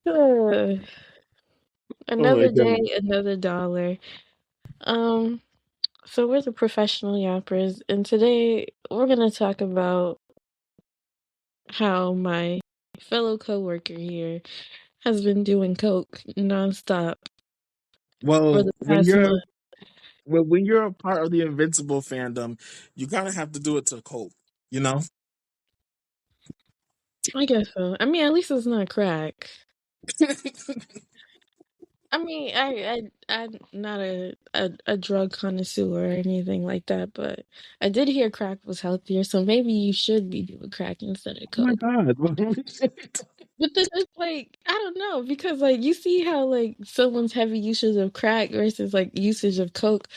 Uh, Oh my another day, goodness. another dollar. Um, so we're the professional yappers, and today we're gonna talk about how my fellow coworker here has been doing coke nonstop for Well, the past month. when you're a part of the Invincible fandom, you kind of have to do it to cope, you know? I guess so. I mean, at least it's not crack. I mean, I'm not a drug connoisseur or anything like that, but I did hear crack was healthier, so maybe you should be doing crack instead of Oh my coke. god. But then it's like, I don't know, because like you see how like someone's heavy usage of crack versus like usage of coke.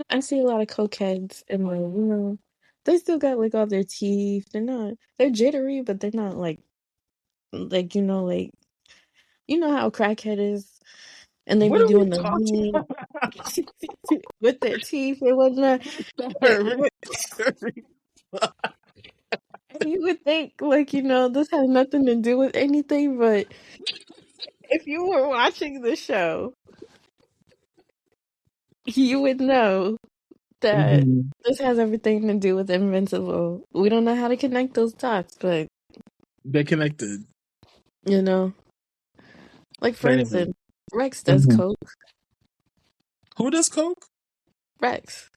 I see a lot of cokeheads and like, they still got like all their teeth. They're jittery, but they're not like you know how a crackhead is, and they What be are we doing the talking lean about? with their teeth and whatnot. But you would think like, this has nothing to do with anything, but if you were watching the show, you would know that Mhm. this has everything to do with Invincible. We don't know how to connect those dots, but They're connected. you know, like for But anyway. instance, Rex does Mhm. coke. Who does coke? Rex,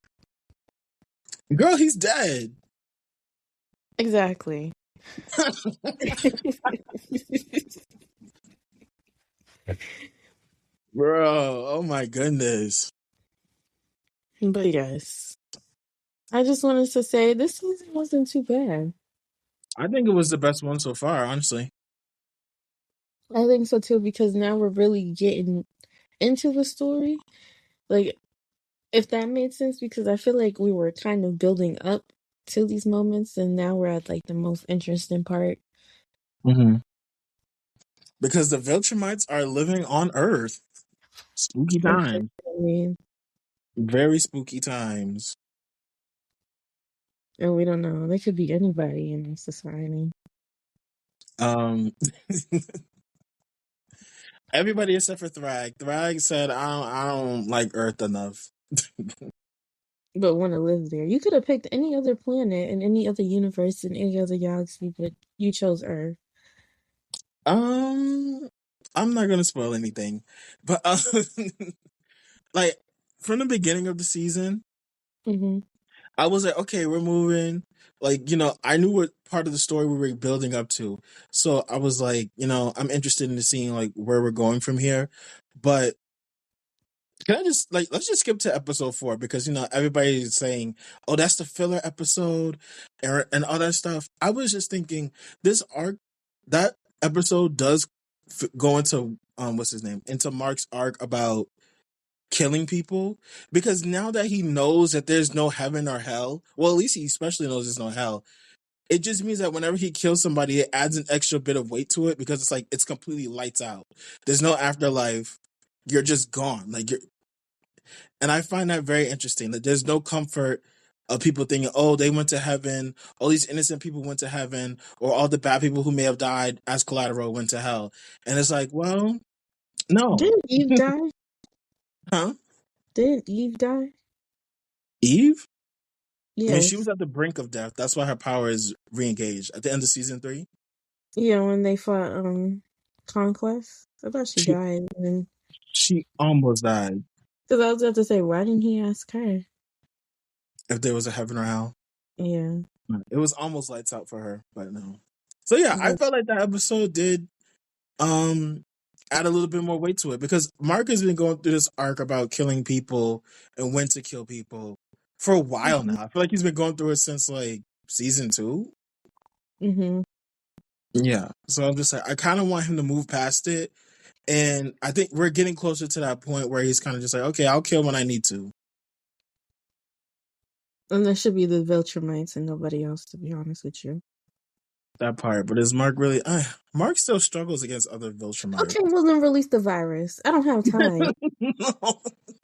Girl, he's dead. exactly. Bro, oh my goodness. But yes, I just wanted to say this season wasn't too bad. I think it was the best one so far, honestly. I think so too because now we're really getting into the story. Like, if that made sense, because I feel like we were kind of building up to these moments, and now we're at like the most interesting part. Mhm. Because the Viltrumites are living on Earth. Spooky time. Unfortunately, Very spooky times. and we don't know. They could be anybody in society. Um Everybody except for Thrag. Thrag said, I don't like Earth enough. But want to live there. You could have picked any other planet in any other universe in any other galaxy, but you chose Earth. Um, I'm not gonna spoil anything, but like from the beginning of the season, Hmm. I was like, okay, we're moving. Like, I knew what part of the story we were building up to, so I was like, I'm interested in seeing like where we're going from here. But can I just like let's just skip to episode 4 because everybody's saying, "Oh, that's the filler episode," and all that stuff. I was just thinking this arc, that episode does go into what's his name into Mark's arc about killing people, because now that he knows that there's no heaven or hell, well, at least he especially knows there's no hell. It just means that whenever he kills somebody, it adds an extra bit of weight to it because it's like it's completely lights out. There's no afterlife. You're just gone. Like you're and I find that very interesting that there's no comfort of people thinking, oh, they went to heaven, all these innocent people went to heaven, or all the bad people who may have died as collateral went to hell. And it's like, well, no. Didn't Eve die? Huh? Didn't Eve die? Eve? I mean, she was Yes. at the brink of death. That's why her power is re-engaged at the end of season 3. Yeah, when they fought Conquest. I thought she She died. And she almost died because I was about to say, why didn't he ask her? if there was a heaven or hell. Yeah. It was almost lights out for her, but no. So yeah, I But felt like that episode did um add a little bit more weight to it because Mark has been going through this arc about killing people and when to kill people for a while now. I feel like he's been going through it since like season 2. mm-hmm. Yeah. So I'm just like I kind of want him to move past it, and I think we're getting closer to that point where he's kind of just like, okay, I'll kill when I need to. And there should be the Viltrumites and nobody else, to be honest with you. That part. But is Mark really Mark still struggles against other Viltrumites. Okay, well then release the virus. I don't have time. No.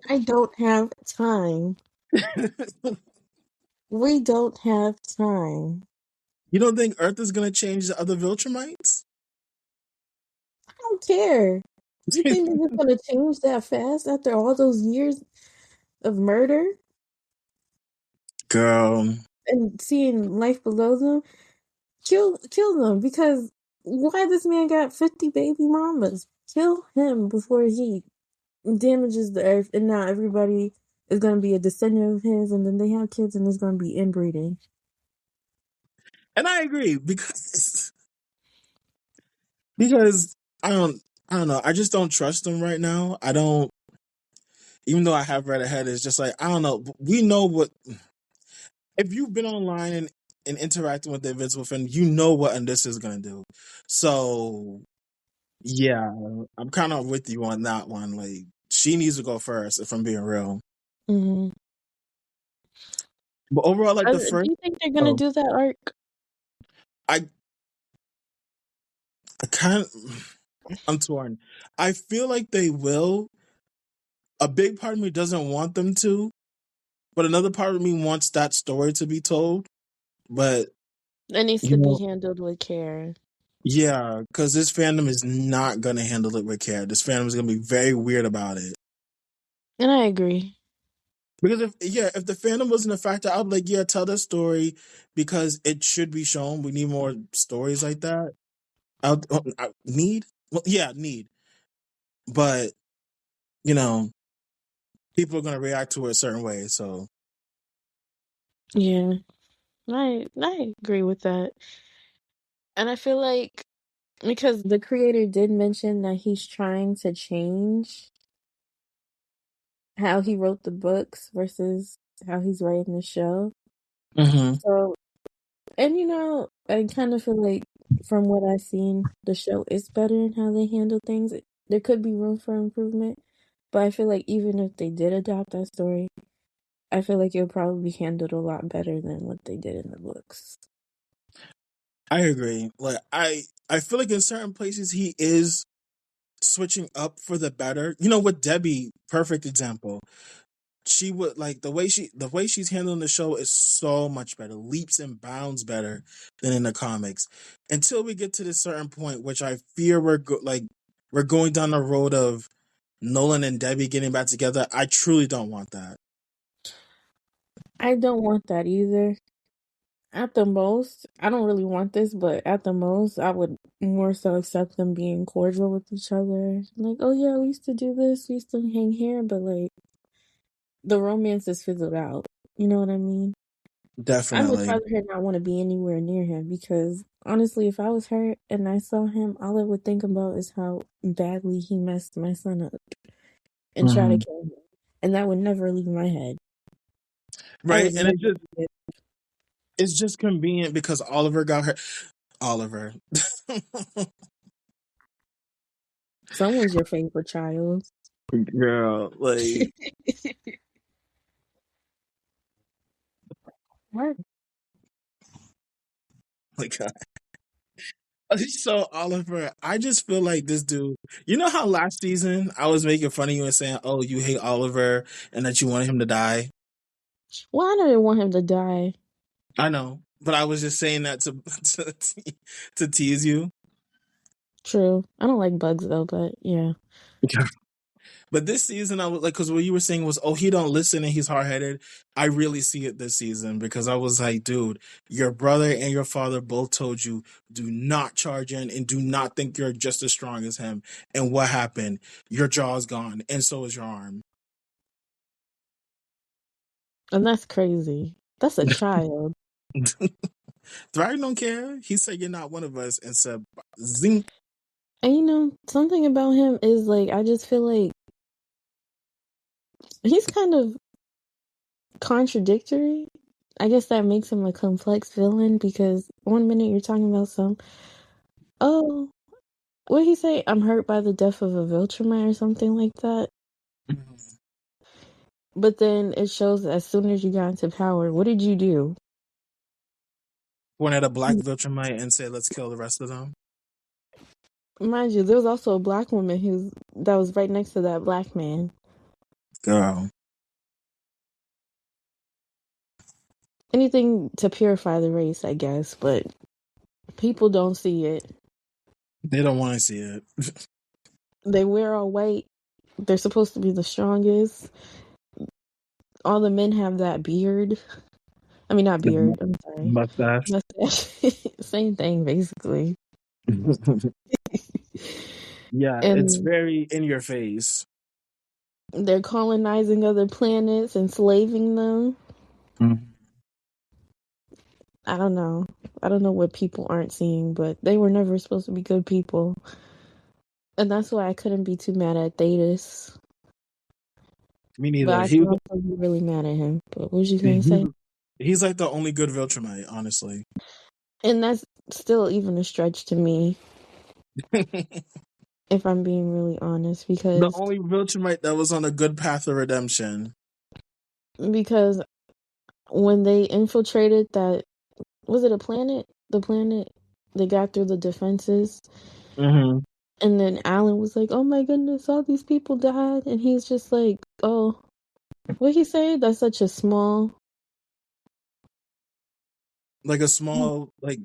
I don't have time. We don't have time. You don't think Earth is gonna change the other Viltrumites? don't care. You think they're just gonna change that fast after all those years of murder Girl. and seeing life below them? Kill them because why this man got 50 baby mamas? Kill him before he damages the earth, and now everybody is gonna be a descendant of his, and then they have kids, and there's gonna be inbreeding. And I agree because I don't know. I just don't trust them right now. I don't, even though I have read ahead, it's just like I don't know. We know what, if you've been online and interacting with the Invincible fan, you know what and this is gonna do. So yeah, I'm kind of with you on that one. Like she needs to go first, if I'm being real. Mm-hmm. But overall, like the Do first, you think they're gonna oh, do that arc? I I kind I'm torn. I feel like they will. A big part of me doesn't want them to, but another part of me wants that story to be told. But It needs you to be know, handled with care. yeah, because this fandom is not gonna handle it with care. This fandom is gonna be very weird about it. And I agree. Because if the fandom wasn't a factor, I'd be like, yeah, tell the story because it should be shown. We need more stories like that. Need, well, yeah, need, but you know, people are gonna react to it a certain way. So Yeah, I agree with that. And I feel like because the creator did mention that he's trying to change how he wrote the books versus how he's writing the show. hmm So, and I kind of feel like from what I've seen, the show is better in how they handle things. There could be room for improvement, but I feel like even if they did adopt that story, I feel like it would probably be handled a lot better than what they did in the books. I agree. Like I feel like in certain places he is switching up for the better. You know, with Debbie, perfect example. She would like the way she's handling the show is so much better, leaps and bounds better than in the comics. Until we get to this certain point, which I fear we're going down the road of Nolan and Debbie getting back together. I truly don't want that. I don't want that either. At the most, I don't really want this, but at the most, I would more so accept them being cordial with each other. Like, oh yeah, we used to do this, we used to hang here, but like the romance is fizzled out. You know what I mean? I much Definitely. rather her not want to be anywhere near him because honestly, if I was her and I saw him, all I would think about is how badly he messed my son up and try to hmm kill him. And that would never leave my head. I Right, would and never forget. it's just convenient because Oliver got her. Oliver. Someone's your favorite child. Girl, like, What? like so Oliver, I just feel like this dude. You know how last season I was making fun of you and saying, "Oh, you hate Oliver and that you wanted him to die." Well, I didn't want him to die. I know, but I was just saying that to to tease you. True. I don't like bugs though, but yeah. But this season, I was like, because what you were saying was, oh, he don't listen and he's hard headed. I really see it this season because I was like, dude, your brother and your father both told you do not charge in and do not think you're just as strong as him. And what happened? Your jaw's gone, and so is your arm. And that's crazy. That's a child. Thrive don't care. He said you're not one of us, and said, "Zing." And something about him is like I just feel like he's kind of contradictory. I guess that makes him a complex villain because one minute you're talking about oh, what did he say? I'm hurt by the death of a Viltrumite or something like that. But then it shows that as soon as you got into power, what did you do? One at a black Viltrumite and said, "Let's kill the rest of them." Mind you, there was also a black woman that was right next to that black man. Girl, Anything to purify the race, I guess, but people don't see it. they don't want to see it. They wear all white. They're supposed to be the strongest. All the men have that beard. I mean, not The beard. I'm sorry. mustache. Mustache. Same thing, basically. Yeah, it's And very in your face. they're colonizing other planets, enslaving them. Mhm. I don't know. I don't know what people aren't seeing, but they were never supposed to be good people. And that's why I couldn't be too mad at Thetis. Me But neither. I can also be really mad at him. But what was you gonna He's say? he's like the only good Viltrumite, honestly. And that's still even a stretch to me, The if I'm being really honest, because only Viltrumite that was on a good path of redemption. because when they infiltrated that, was it a planet? The planet they got through the defenses, Hmm. and then Alan was like, "Oh my goodness, all these people died," and he's just like, "Oh, what he say? That's such a small." Like a small, like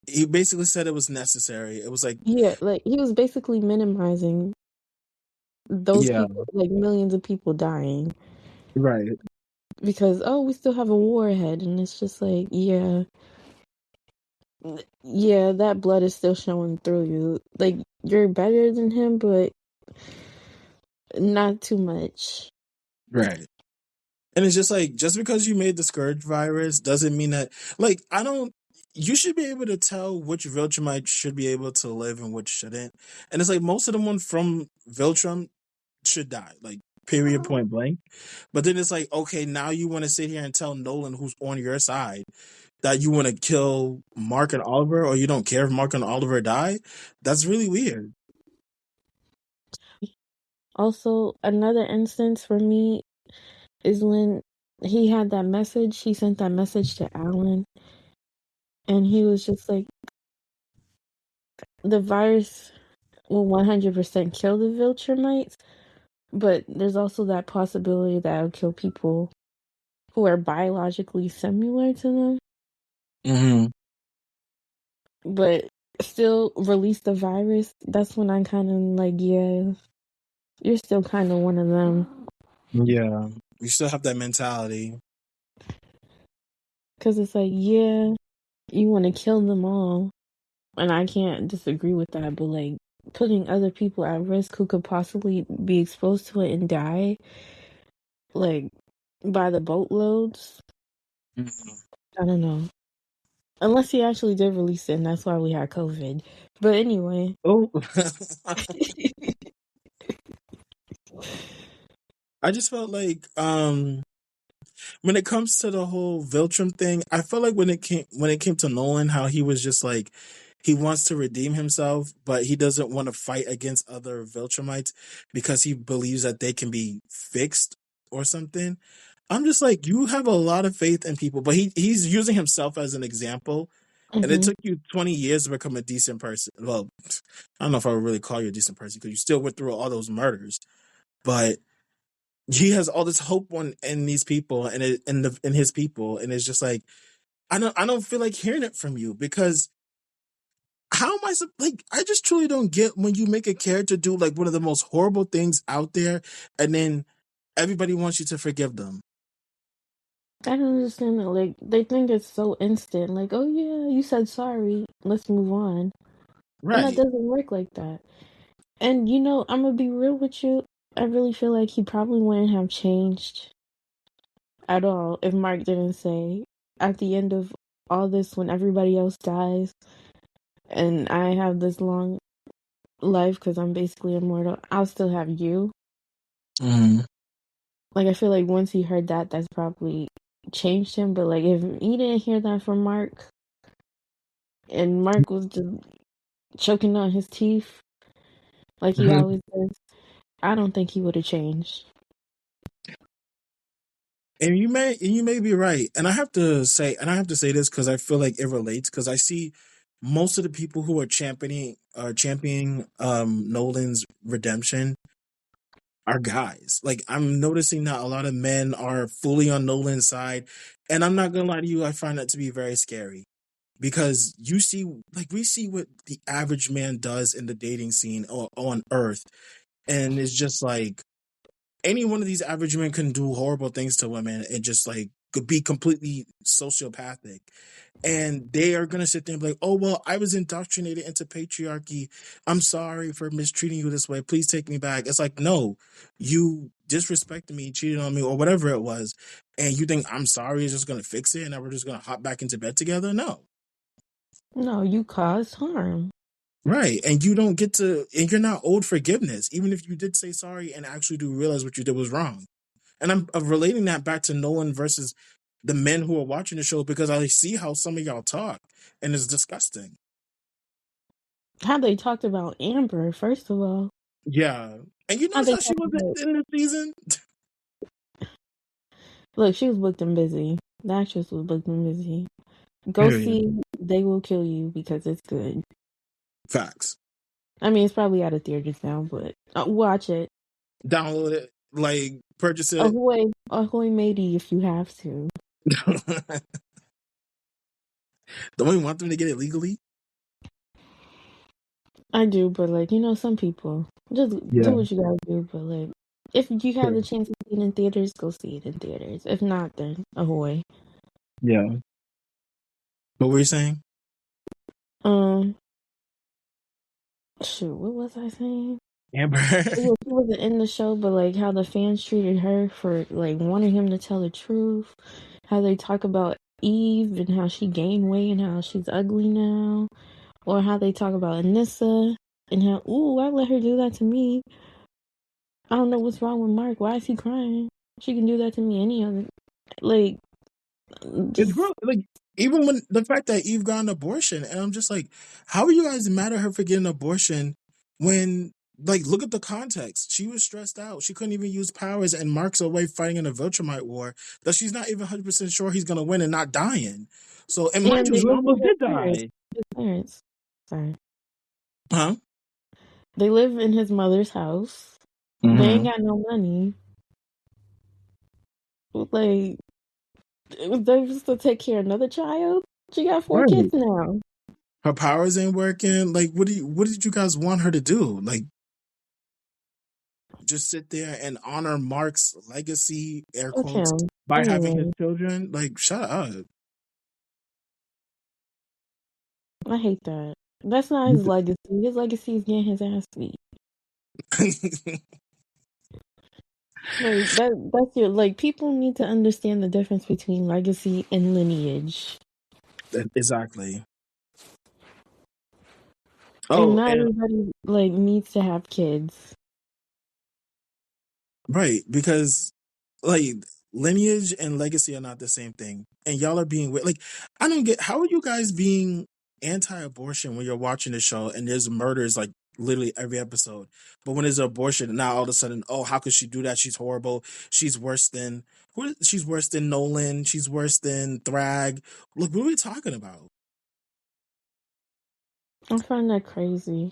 he basically said it was necessary. It was like, Yeah, like he was basically minimizing those yeah, people, like millions of people dying right, because oh, we still have a war ahead, and it's just like, yeah, yeah, that blood is still showing through you. Like you're better than him, but not too much. right. And it's just like, just because you made the Scourge virus doesn't mean that, like, I don't. You should be able to tell which Viltrumite should be able to live and which shouldn't. And it's like most of the ones from Viltrum should die, like period, point blank. But then it's like, okay, now you want to sit here and tell Nolan, who's on your side, that you want to kill Mark and Oliver, or you don't care if Mark and Oliver die. That's really weird. Also, another instance for me is when he had that message. He sent that message to Alan, and he was just like, "The virus will 100% kill the Viltrumites, but there's also that possibility that it'll kill people who are biologically similar to them, Hmm. but still release the virus." That's when I kind of like, yeah, you're still kind of one of them. Yeah, you still have that mentality. Because it's like, yeah, you want to kill them all. And I can't disagree with that, but like putting other people at risk who could possibly be exposed to it and die, like by the boatloads, Mhm. I don't know. Unless he actually did release it, and that's why we had COVID. But anyway, Oh, I just felt like when it comes to the whole Viltrum thing, I felt like when it came to Nolan, how he was just like he wants to redeem himself, but he doesn't want to fight against other Viltrumites because he believes that they can be fixed or something. I'm just like, you have a lot of faith in people, but he's using himself as an example. And it hmm took you 20 years to become a decent person. Well, I don't know if I would really call you a decent person because you still went through all those murders, but he has all this hope on in these people and in his people, and it's just like I don't feel like hearing it from you because how am like I just truly don't get when you make a character do like one of the most horrible things out there, and then everybody wants you to forgive them. I don't understand that. Like they think it's so instant. Like, oh yeah, you said sorry, let's move on, and that Right. doesn't work like that. And I'm gonna be real with you. I really feel like he probably wouldn't have changed at all if Mark didn't say at the end of all this when everybody else dies and I have this long life because I'm basically immortal, I'll still have you. Hmm. Like I feel like once he heard that, that's probably changed him. But like if he didn't hear that from Mark and Mark was just choking on his teeth like he always does, I don't think he would have changed. And you may be right, and I have to say this because I feel like it relates because I see most of the people who are championing Nolan's redemption are guys. Like I'm noticing that a lot of men are fully on Nolan's side, and I'm not gonna lie to you, I find that to be very scary because you see, like we see what the average man does in the dating scene on Earth, And it's just like any one of these average men can do horrible things to women and just like could be completely sociopathic. And they are gonna sit there and be like, "Oh well, I was indoctrinated into patriarchy. I'm sorry for mistreating you this way. Please take me back." It's like, no, you disrespected me, cheated on me, or whatever it was, and you think I'm sorry is just gonna fix it, and then we're just gonna hop back into bed together? No, No, you caused harm. right? And you don't get to, and you're not owed forgiveness, even if you did say sorry and actually do realize what you did was wrong. And I'm relating that back to Nolan versus the men who are watching the show because I see how some of y'all talk, and it's disgusting. How they talked about Amber, first of all. Yeah. And you How notice they how she talked wasn't about, in this season? look, she was booked and busy. The actress was booked and busy. Go Period. see They Will Kill You because it's good. Facts. I mean, it's probably out of theaters now, but watch it. Download it, like purchase it. Ahoy, ahoy, matey, if you have to. Don't we want them to get it legally? I do, but like some people just do Yeah. what you gotta do. But like, if you have Sure. the chance to see it in theaters, go see it in theaters. If not, then ahoy. Yeah. What were you saying? Um, shoot, what was I saying? Amber. Yeah, she wasn't in the show, but like how the fans treated her for like wanting him to tell the truth. How they talk about Eve and how she gained weight and how she's ugly now, or how they talk about Anissa and how I let her do that to me. I don't know what's wrong with Mark. Why is he crying? She can do that to me any other like It's just real. Like, even when the fact that Eve got an abortion, and I'm just like, how are you guys mad at her for getting an abortion when, like, look at the context. She was stressed out. She couldn't even use powers, and Mark's away fighting in a Viltrumite war that she's not even 100% sure he's going to win and not dying. So, and mind and you, they he live with almost his did parents. die. His parents. Sorry. Huh? They live in his mother's house. They ain't Mm-hmm. got no money. Like they used to take care of another child. She got 4 kids Right. now. Her powers ain't working. Like, what did you guys want her to do? Like, just sit there and honor Mark's legacy, air Fuck quotes, him. by having his Anyway, children? Like, shut up. I hate that. That's not his legacy. His legacy is getting his ass beat. Like that's your like people need to understand the difference between legacy and lineage. Exactly. And Oh, not and everybody like needs to have kids. right, because like lineage and legacy are not the same thing. And y'all are being like, I don't get, how are you guys being anti-abortion when you're watching the show and there's murders like literally every episode. But when there's an abortion, now all of a sudden, oh, how could she do that? She's horrible. She's worse than she's worse than Nolan. She's worse than Thrag. Look, what are we talking about? I find that crazy.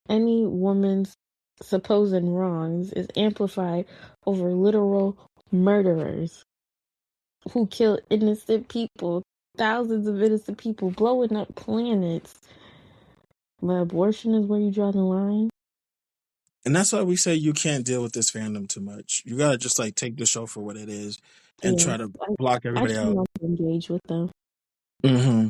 Any woman's supposed wrongs is amplified over literal murderers who kill innocent people, thousands of innocent people, blowing up planets. But abortion is where you draw the line. And that's why we say you can't deal with this fandom too much. You gotta just like take the show for what it is and try Yes, to block I everybody try out. not to engage with them. Hmm.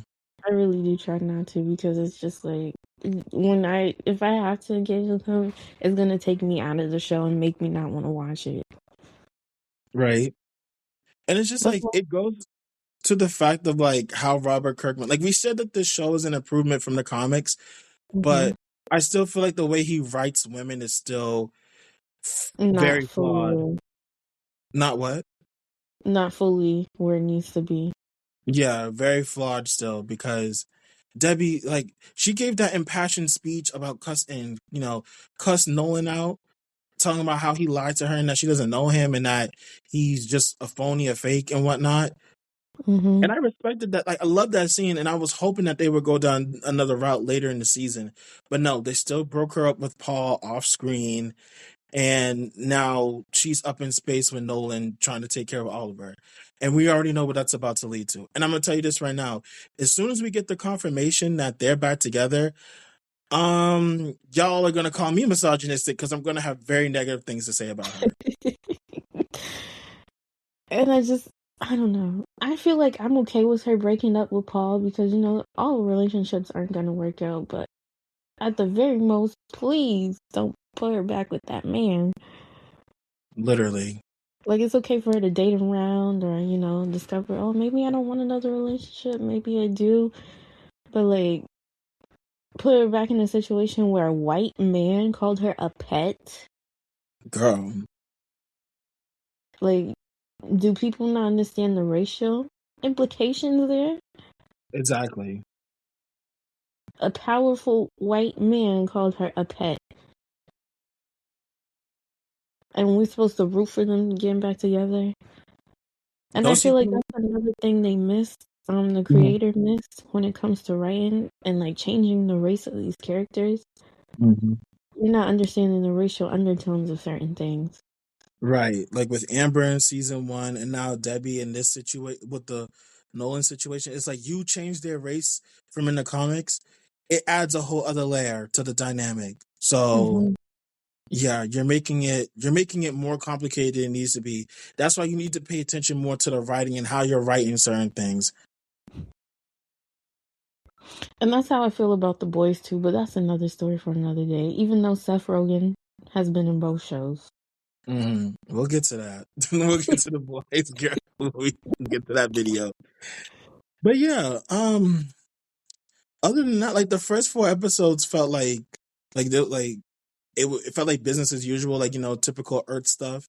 I really do try not to because it's just like if I have to engage with them, it's gonna take me out of the show and make me not want to watch it. Right. And it's just That's like why. it goes to the fact of like how Robert Kirkman, like we said that this show is an improvement from the comics, Mhm. but I still feel like the way he writes women is still Not very flawed. fully, Not what? not fully where it needs to be. Yeah, very flawed still because Debbie, like, she gave that impassioned speech about cuss Nolan out, talking about how he lied to her and that she doesn't know him and that he's just a phony, a fake, and whatnot. Hmm. And I respected that. Like, I love that scene, and I was hoping that they would go down another route later in the season. But no, they still broke her up with Paul off screen, and now she's up in space with Nolan trying to take care of Oliver. And we already know what that's about to lead to. And I'm gonna tell you this right now: as soon as we get the confirmation that they're back together, Y'all are gonna call me misogynistic because I'm gonna have very negative things to say about her. And I don't know. I feel like I'm okay with her breaking up with Paul because, all relationships aren't going to work out. But at the very most, please don't put her back with that man. Literally. Like, it's okay for her to date around or, discover, oh, maybe I don't want another relationship. Maybe I do. But, like, put her back in a situation where a white man called her a pet. Girl. Like, do people not understand the racial implications there? Exactly. A powerful white man called her a pet. And we're supposed to root for them getting back together. And I Don't feel see. like that's another thing they missed, the Mhm. creator missed when it comes to writing and like changing the race of these characters. Mhm. You're not understanding the racial undertones of certain things. Right. Like with Amber in season one and now Debbie in this situation with the Nolan situation, it's like you change their race from in the comics, it adds a whole other layer to the dynamic. So Hmm. yeah, you're making it more complicated than it needs to be. That's why you need to pay attention more to the writing and how you're writing certain things. And that's how I feel about the boys too, but that's another story for another day. Even though Seth Rogen has been in both shows. We'll get to that. We'll get to the boys, girl. We can get to that video. But yeah, other than that, like the first four episodes felt like it felt like business as usual, like typical Earth stuff.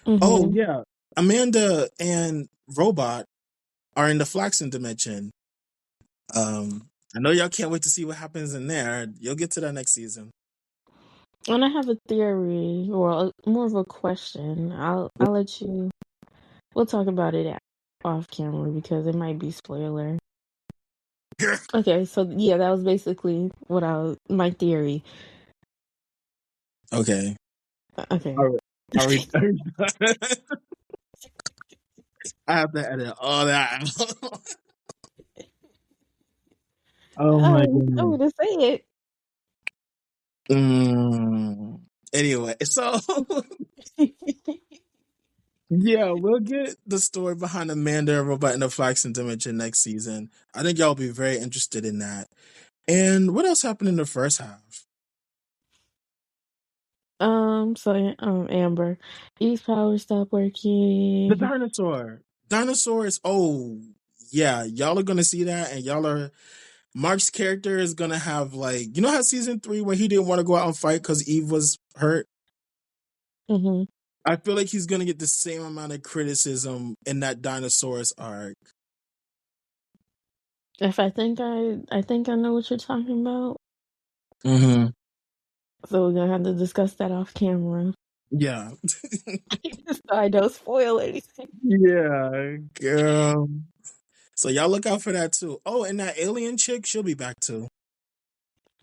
Oh Hmm. yeah, Amanda and Robot are in the Flaxen dimension. I know y'all can't wait to see what happens in there. You'll get to that next season. And I have a theory, or more of a question. I'll let you. We'll talk about it off camera because it might be spoiler. Okay, so yeah, that was basically my theory. Okay. Okay. All right. Are we? I have to edit all that out. Oh my I'm god. gonna say it. Mm. Anyway, so yeah, we'll get the story behind Amanda, Robot, and the Flaxen Dimension next season. I think y'all will be very interested in that. And what else happened in the first half? Amber, Eve's power stopped The working. dinosaur. Dinosaurs. Oh, yeah. Y'all are gonna see that, and y'all are. Mark's character is gonna have like how season three where he didn't want to go out and fight because Eve was hurt. Hmm. I feel like he's gonna get the same amount of criticism in that Dinosaurus arc. If I think I know what you're talking about. Mm-hmm. So we're gonna have to discuss that off camera. Yeah. So I don't spoil anything. Yeah, girl. So y'all look out for that too. Oh, and that alien chick, she'll be back too.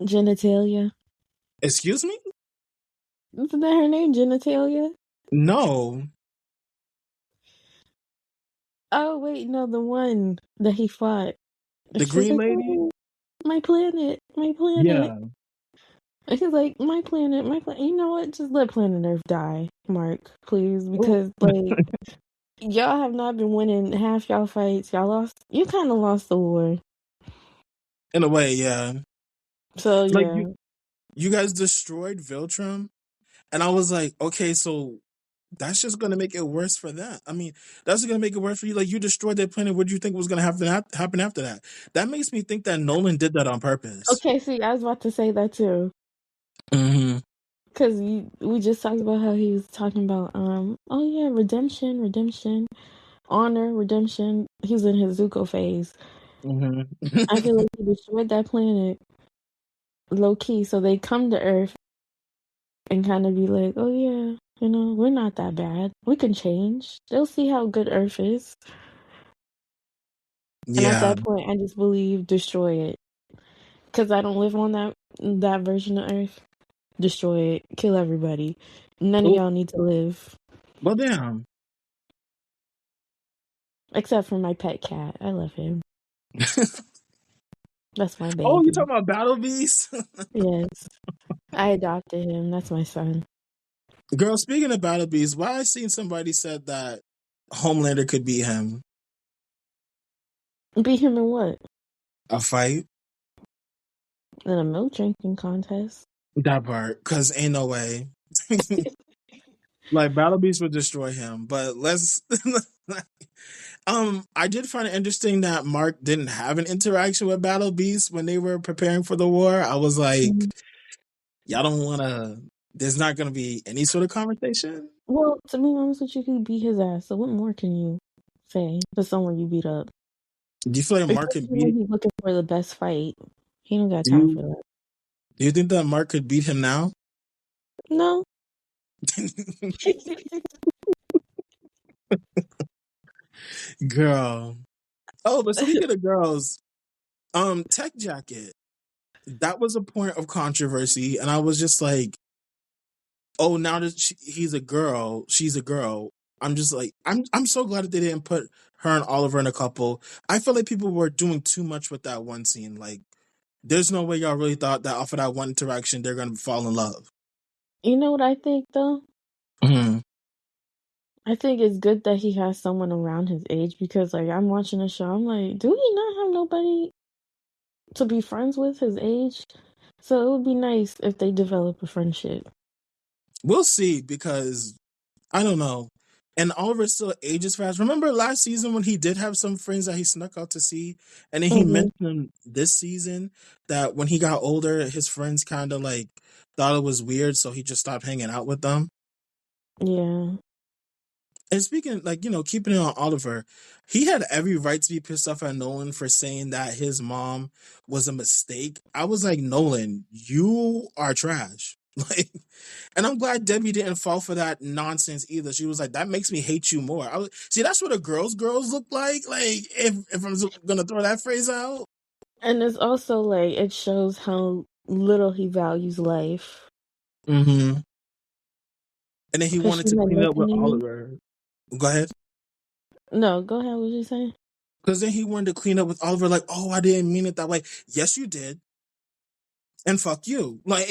Genitalia. Excuse me? Isn't that her name? Genitalia? No. Oh wait, no, the one that he fought. And The she was green like, lady? "Oh, my planet, my planet." Yeah. And he's like, "My planet, my planet." You know what? Just let planet Earth die, Mark, please, Oh. because like y'all have not been winning half y'all fights. Y'all lost. You kind of lost the war. In a way, yeah. So Like yeah. you guys destroyed Viltrum, and I was like, okay, so that's just gonna make it worse for them. I mean, that's gonna make it worse for you. Like you destroyed their planet. What do you think was gonna happen after that? That makes me think that Nolan did that on purpose. Okay, see, I was about to say that too. Mm-hmm. Because we just talked about how he was talking about, oh yeah, redemption, redemption, honor, redemption. He was in his Zuko phase. I Mm-hmm. feel like he destroyed that planet low key, so they come to Earth and kind of be like, oh yeah, we're not that bad. We can change. They'll see how good Earth is. And at Yeah. that point, I just believe destroy it. Because I don't live on that version of Earth. Destroy it. Kill everybody. None of Oh, y'all need to live. well, damn. Except for my pet cat. I love him. That's my Oh, you baby. talking about Battle Beast? Yes. I adopted him. That's my son. Girl, speaking of Battle Beast, why I seen somebody said that Homelander could beat him Beat him in what? a fight. In a milk drinking contest. That part, cause ain't no way. Like Battle Beast would destroy him. But let's. I did find it interesting that Mark didn't have an interaction with Battle Beast when they were preparing for the war. I was like, Mhm. y'all don't want to. There's not going to be any sort of conversation. Well, to be honest with you, he beat his ass. So what more can you say to someone you beat up? Do you feel like Mark Especially could when beat? he's looking for the best fight. He don't got Do time you for that. do you think that Mark could beat him now? No. Girl. Oh, but speaking of girls, Tech Jacket. That was a point of controversy, and I was just like, oh, now that he's a girl, she's a girl. I'm just like, I'm so glad that they didn't put her and Oliver in a couple. I feel like people were doing too much with that one scene. Like, there's no way y'all really thought that off of that one interaction they're gonna fall in love. You know what I think though? Mm-hmm. I think it's good that he has someone around his age because like I'm watching the show, I'm like, do he not have nobody to be friends with his age? So it would be nice if they develop a friendship. We'll see because I don't know. And Oliver still ages fast. Remember last season when he did have some friends that he snuck out to see, and then he Hmm. mentioned this season that when he got older, his friends kind of like thought it was weird, so he just stopped hanging out with them. Yeah. And speaking, like, keeping it on Oliver, he had every right to be pissed off at Nolan for saying that his mom was a mistake. I was like, Nolan, you are trash. Like, and I'm glad Debbie didn't fall for that nonsense either. She was like, that makes me hate you more. See, that's what a girls look like. Like, if I'm gonna throw that phrase out. And it's also like it shows how little he values life. Mm-hmm. And then he Because wanted she to had clean no it up with opinion. Oliver. Go ahead. No, go ahead, what you say? Because then he wanted to clean up with Oliver, like, oh, I didn't mean it that way. Yes, you did. And fuck you. Like,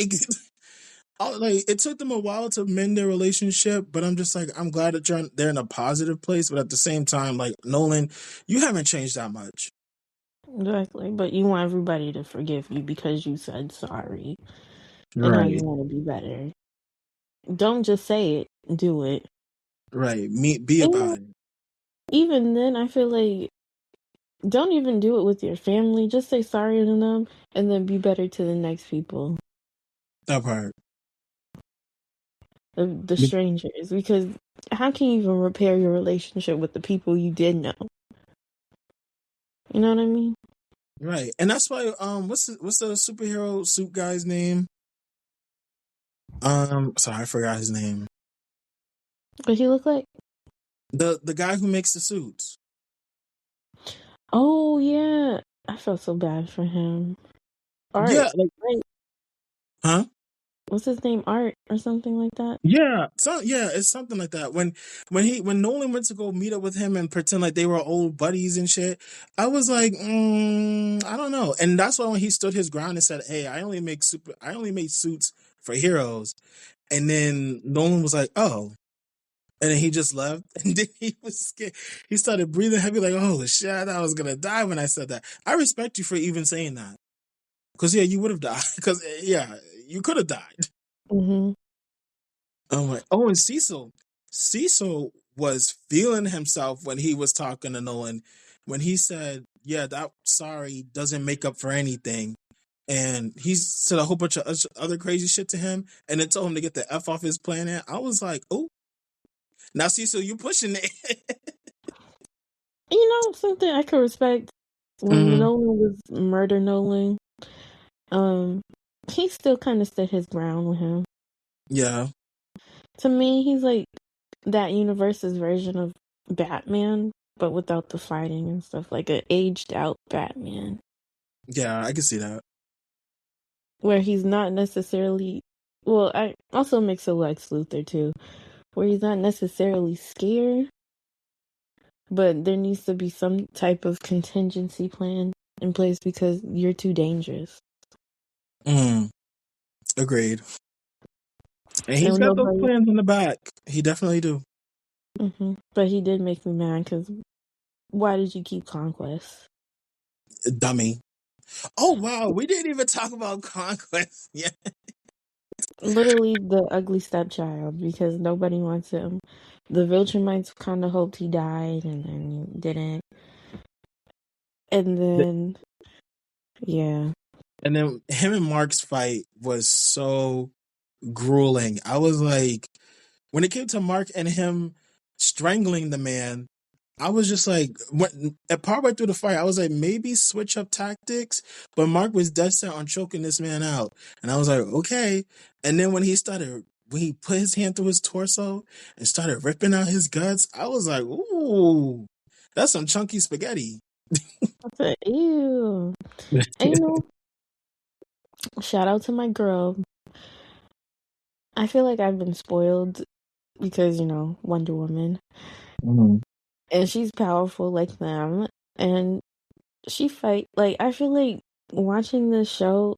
like it took them a while to mend their relationship, but I'm just like, I'm glad that they're in a positive place. But at the same time, like, Nolan, you haven't changed that much. Exactly. But you want everybody to forgive you because you said sorry. And now you Right. want to be better. Don't just say it, do it. Right. Be about And it. even then, I feel like don't even do it with your family. Just say sorry to them and then be better to the next people, That part. the strangers. Because how can you even repair your relationship with the people you did know? You know what I mean? Right. And that's why what's the superhero suit guy's name? Sorry, I forgot his name. What he look like? The guy who makes the suits. Oh, yeah. I felt so bad for him. Art, Yeah, like, right? huh? What's his name? Art or something like that? Yeah, it's something like that. When Nolan went to go meet up with him and pretend like they were old buddies and shit, I was like, I don't know. And that's why when he stood his ground and said, "Hey, I only make suits for heroes," and then Nolan was like, "Oh," and then he just left, and then he was scared. He started breathing heavy, like, "Oh shit, I thought I was gonna die when I said that." I respect you for even saying that, because yeah, you would have died. Because yeah, you could have died. Mm-hmm. Oh my! Oh, and Cecil. Cecil was feeling himself when he was talking to Nolan, when he said, "Yeah, that sorry doesn't make up for anything," and he said a whole bunch of other crazy shit to him, and then told him to get the f off his planet. I was like, "Oh, now Cecil, you pushing it." You know, something I could respect when Hmm. Nolan was murder Nolan, um, he still kind of stood his ground with him. Yeah, To me, he's like that universe's version of Batman, but without the fighting and stuff, like a aged out Batman, yeah, I can see that. where he's not necessarily. Well, I also mix a Lex Luthor too, where he's not necessarily scared, but there needs to be some type of contingency plan. in place because you're too dangerous. Mm, agreed. And he's And got those nobody. plans in the back. He definitely do. But he did make me mad because why did you keep Conquest? Dummy. Oh wow, we didn't even talk about Conquest. Yeah. Literally the ugly stepchild because nobody wants him. The Viltrumites kind of hoped he died and then he didn't. And then, yeah. And then him and Mark's fight was so grueling. I was like, when it came to Mark and him strangling the man, I was just like, partway through the fight, I was like, maybe switch up tactics. But Mark was dead set on choking this man out, and I was like, okay. And then when he put his hand through his torso and started ripping out his guts, I was like, ooh, that's some chunky spaghetti. I said, ew. And shout out to my girl. I feel like I've been spoiled because, Wonder Woman. Mhm. And she's powerful like them. And she fight. Like, I feel like watching this show,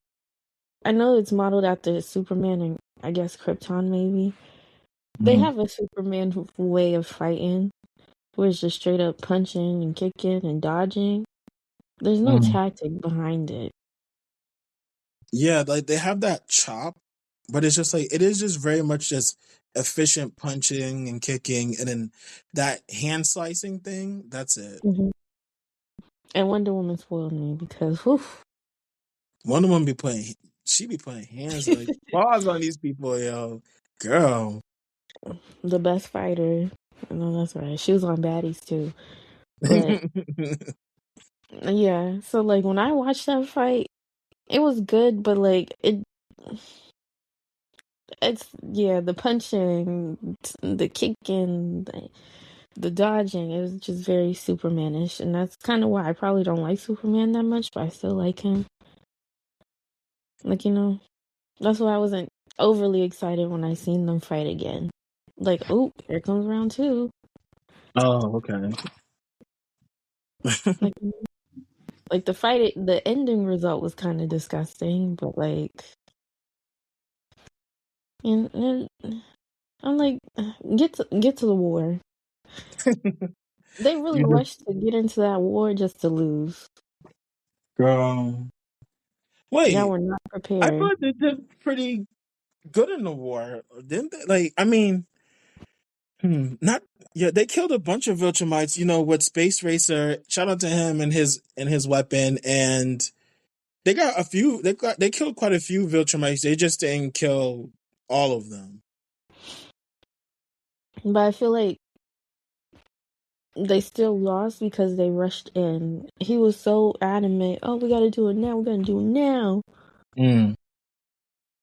I know it's modeled after Superman and I guess Krypton maybe. They Mhm. have a Superman way of fighting where it's just straight up punching and kicking and dodging. There's no Mhm. tactic behind it. Yeah, like they have that chop, but it's just like it is just very much just efficient punching and kicking, and then that hand slicing thing. That's it. hmm And Wonder Woman spoiled me because, whew, Wonder Woman she be putting hands like paws on these people, yo, girl. the best fighter. I know that's right. She was on Baddies too. But yeah, so like when I watched that fight, it was good, but like it's yeah, the punching, the kicking, the dodging, it was just very Supermanish, and that's kind of why I probably don't like Superman that much, but I still like him. Like that's why I wasn't overly excited when I seen them fight again. Like, oh, here comes round two. Oh, okay. Like, like the fight, the ending result was kind of disgusting, but like, and I'm like, get to the war. They really You just rushed to get into that war just to lose. girl. Y'all Wait, were not I prepared. thought they did pretty good in the war, didn't they? Like, I mean, not yeah. They killed a bunch of Viltrumites, with Space Racer. Shout out to him and his weapon, and they got a few. They killed quite a few Viltrumites. They just didn't kill all of them. But I feel like they still lost because they rushed in. He was so adamant. Oh, we gotta do it now. We're gonna do it now. Mm,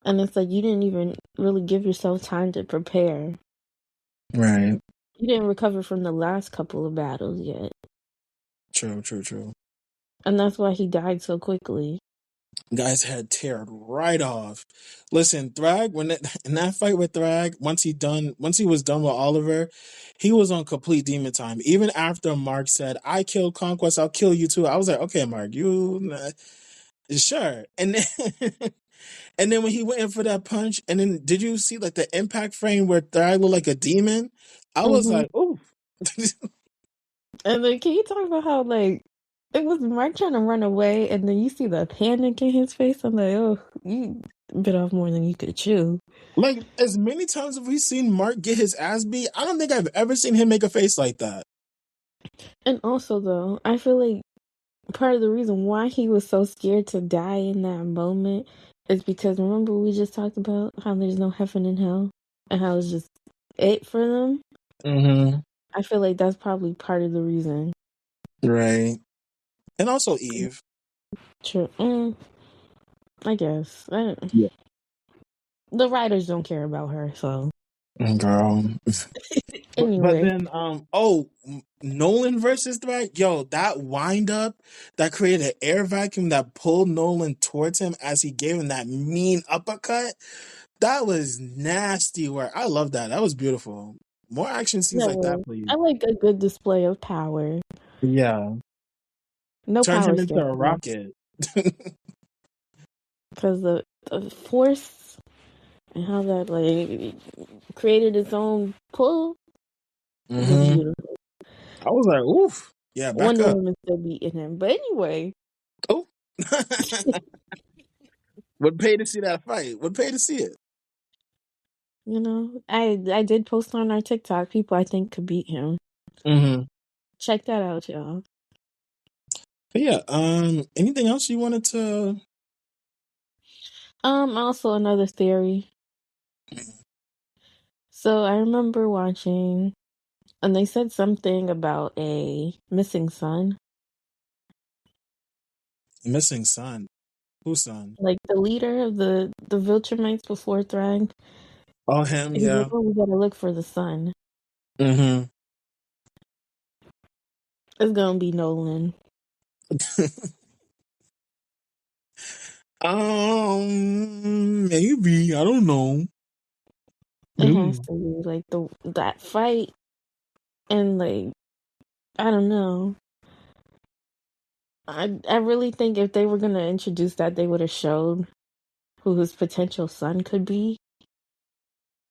And it's like you didn't even really give yourself time to prepare. right. You didn't recover from the last couple of battles yet. True. True. True. And that's why he died so quickly. Guy's head teared right off. Listen, Thrag, in that fight with Thrag, once he was done with Oliver, he was on complete demon time. Even after Mark said, "I killed Conquest, I'll kill you too," I was like, "Okay, Mark, sure." And then, and then when he went in for that punch, and then did you see like the impact frame where Thrag looked like a demon? I was hmm like, "Ooh." And then can you talk about how like it was Mark trying to run away, and then you see the panic in his face? I'm like, oh, you bit off more than you could chew. Like as many times have we seen Mark get his ass beat, I don't think I've ever seen him make a face like that. And also, though, I feel like part of the reason why he was so scared to die in that moment is because remember we just talked about how there's no heaven and hell and how it's just it for them. Mm-hmm. I feel like that's probably part of the reason. Right. And also Eve. True. I guess. Yeah. The writers don't care about her, so Girl. But anyway. then Nolan versus Threat, yo, that wind up that created an air vacuum that pulled Nolan towards him as he gave him that mean uppercut. That was nasty work. I love that. That was beautiful. More action scenes Yeah, like that, well, please. I like a good display of power. Yeah. No Turned power him into a scared rocket. because the force and how that like created its own pull was Hmm. beautiful. I was like, oof. Yeah, back Wonder up. Woman still beating him, but anyway, Oh. Would pay to see that fight. Would pay to see it. I did post on our TikTok people I think could beat him. Hmm. Check that out, y'all. But yeah, anything else you wanted to? Also another theory. So I remember watching, and they said something about a missing son, Missing son. Whose son? like the leader of the Viltrumites before Thrag. Oh, him. He's like, Yeah. "Oh, we gotta look for the son." Hmm. It's gonna be Nolan. Maybe. I don't know. It has Maybe. to be like that fight, and like I don't know. I really think if they were gonna introduce that, they would have showed who his potential son could be.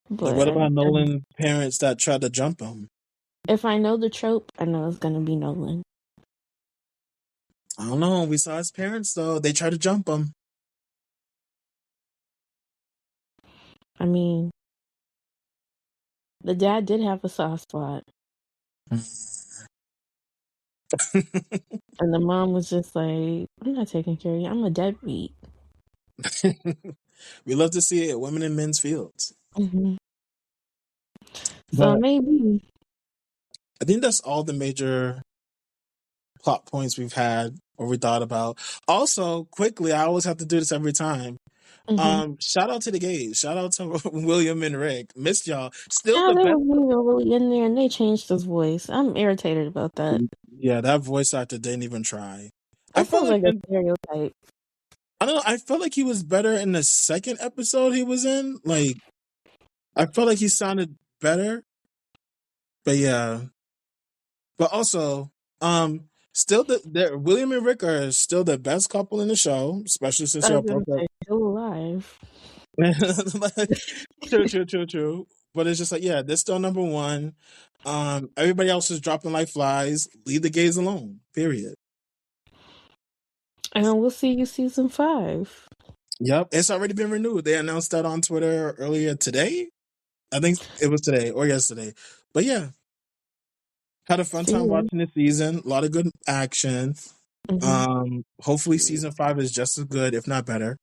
Like, But what about Nolan's parents that tried to jump him? if I know the trope, I know it's gonna be Nolan. I don't know. We saw his parents though. They tried to jump him. I mean, the dad did have a soft spot, and the mom was just like, "I'm not taking care of you. I'm a deadbeat." We love to see it. Women in men's fields. Hmm. So But maybe. I think that's all the major plot points we've had or we thought about. Also, quickly, I always have to do this every time. Hmm. Shout out to the gays. Shout out to William and Rick. Missed y'all. Still Yeah, the they best. was even really in there, and they changed his voice. I'm irritated about that. Yeah, that voice actor didn't even try. I That felt sounds like like a stereotype. I don't know. I felt like he was better in the second episode he was in. Like I felt like he sounded better. But yeah. But also, still the William and Rick are still the best couple in the show, especially since I y'all was gonna broke up. say, still alive. Like, true. But it's just like, yeah, they're still number one. Everybody else is dropping like flies. Leave the gays alone. Period. And we'll see you season 5. Yep, it's already been renewed. They announced that on Twitter earlier today. I think it was today or yesterday. But yeah, had a fun See time ya. watching this season. A lot of good action. Hmm. Hopefully season 5 is just as good, if not better,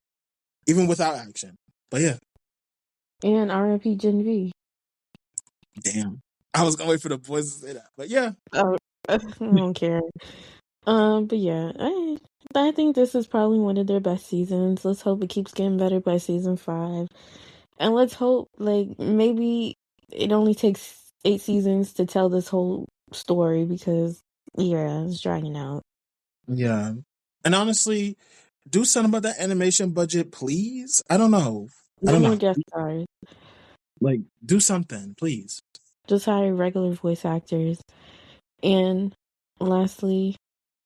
even without action. But yeah, And RIP Gen V. damn. I was gonna wait for the boys to say that, but yeah, Oh, I don't care. But yeah, I think this is probably one of their best seasons. Let's hope it keeps getting better by season 5. And let's hope, like, maybe it only takes 8 seasons to tell this whole story because, yeah, it's dragging out. yeah. And honestly, do something about that animation budget, please. I don't know. I No don't more know. guest stars. Like, do something, please. Just hire regular voice actors. And lastly,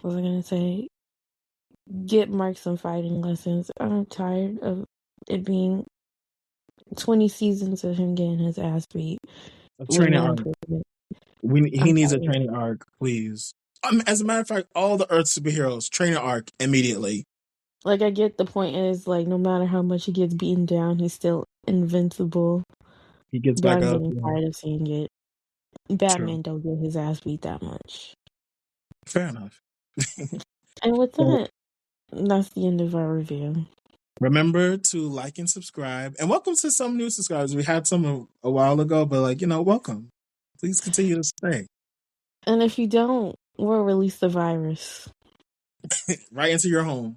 what was I gonna say? Get Mark some fighting lessons. I'm tired of it being 20 seasons of him getting his ass beat A with training no arc. improvement. He I'm needs a tired. training arc, please. As a matter of fact, all the Earth superheroes training arc immediately. Like, I get the point is, like, no matter how much he gets beaten down, he's still invincible. He gets But back I'm up. getting Yeah, tired of seeing it. true. Batman don't get his ass beat that much. Fair enough. And with So that, that's the end of our review. remember to like and subscribe. And welcome to some new subscribers. We had some a while ago, but welcome. Please continue to stay. And if you don't, we'll release the virus. Right into your home.